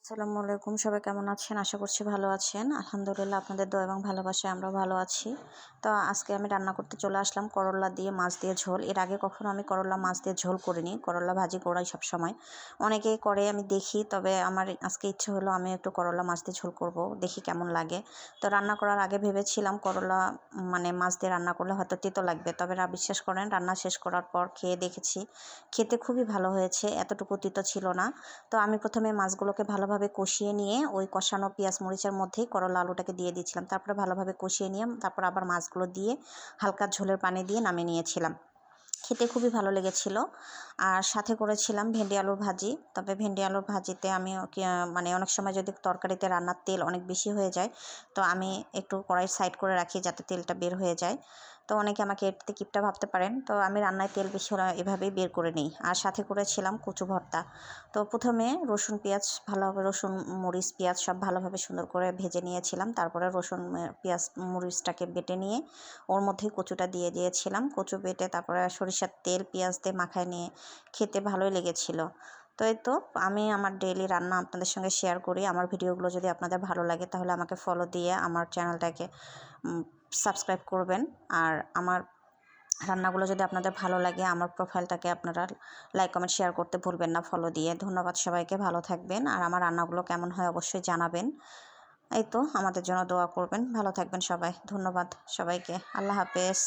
আসসালামু আলাইকুম, সবাই কেমন আছেন? আশা করছি ভালো আছেন। আলহামদুলিল্লাহ, আপনাদের দোয়া এবং ভালোবাসায় আমরা ভালো আছি। তো আজকে আমি রান্না করতে চলে আসলাম করল্লা দিয়ে মাছ দিয়ে ঝোল। এর আগে কখনো আমি করল্লা মাছ দিয়ে ঝোল করিনি, করল্লা ভাজি করাই সবসময়। অনেকেই করে, আমি দেখি, তবে আমার আজকে ইচ্ছে হলো আমি একটু করল্লা মাছ দিয়ে ঝোল করব, দেখি কেমন লাগে। তো রান্না করার আগে ভেবেছিলাম করল্লা মাছ দিয়ে রান্না করলে হয়তো তেতো লাগবে, তবে বিশ্বাস করেন, রান্না শেষ করার পর খেয়ে দেখেছি, খেতে খুবই ভালো হয়েছে, এতটুকু তিতো ছিল না। তো আমি প্রথমে মাছগুলোকে ভালোভাবে কষিয়ে নিয়ে ওই কষানো পেঁয়াজ মরিচের মধ্যেই করলা আলুটাকে দিয়ে দিয়েছিলাম, তারপরে ভালোভাবে কষিয়ে নিয়ে তারপর আবার মাছগুলো দিয়ে হালকা ঝোলের পানি দিয়ে নামিয়ে নিয়েছিলাম। খেতে খুবই ভালো লেগেছিল। আর সাথে করেছিলাম ভেন্ডি আলুর ভাজি। তবে ভেন্ডি আলুর ভাজিতে আমি অনেক সময় যদি তরকারিতে রান্নার তেল অনেক বেশি হয়ে যায়, তো আমি একটু কড়াই সাইড করে রাখি যাতে তেলটা বের হয়ে যায়। তো অনেকে আমাকে এতে কিপটা ভাবতে পারেন, তো আমি রান্নায় তেল বেশি হলে এভাবেই বের করে নিই। আর সাথে করেছিলাম কচু ভর্তা। তো প্রথমে রসুন পেঁয়াজ ভালোভাবে, রসুন মরিচ পেঁয়াজ সব ভালোভাবে সুন্দর করে ভেজে নিয়েছিলাম, তারপরে রসুন পেঁয়াজ মরিচটাকে বেটে নিয়ে ওর মধ্যেই কচুটা দিয়ে দিয়েছিলাম। কচু বেটে তারপরে সরিষার তেল পেঁয়াজ দিয়ে মাখায় নিয়ে খেতে ভালোই লেগেছিল। তো এই তো, আমি আমার ডেইলি রান্না আপনাদের সঙ্গে শেয়ার করি। আমার ভিডিওগুলো যদি আপনাদের ভালো লাগে তাহলে আমাকে ফলো দিয়ে আমার চ্যানেলটাকে সাবস্ক্রাইব করবেন। আর আমার রান্নাগুলো যদি আপনাদের ভালো লাগে, আমার প্রোফাইলটাকে আপনারা লাইক কমেন্ট শেয়ার করতে ভুলবেন না, ফলো দিয়ে। ধন্যবাদ সবাইকে, ভালো থাকবেন। আর আমার রান্নাগুলো কেমন হয় অবশ্যই জানাবেন। এই তো, আমাদের জন্য দোয়া করবেন। ভালো থাকবেন সবাই। ধন্যবাদ সবাইকে। আল্লাহ হাফেজ।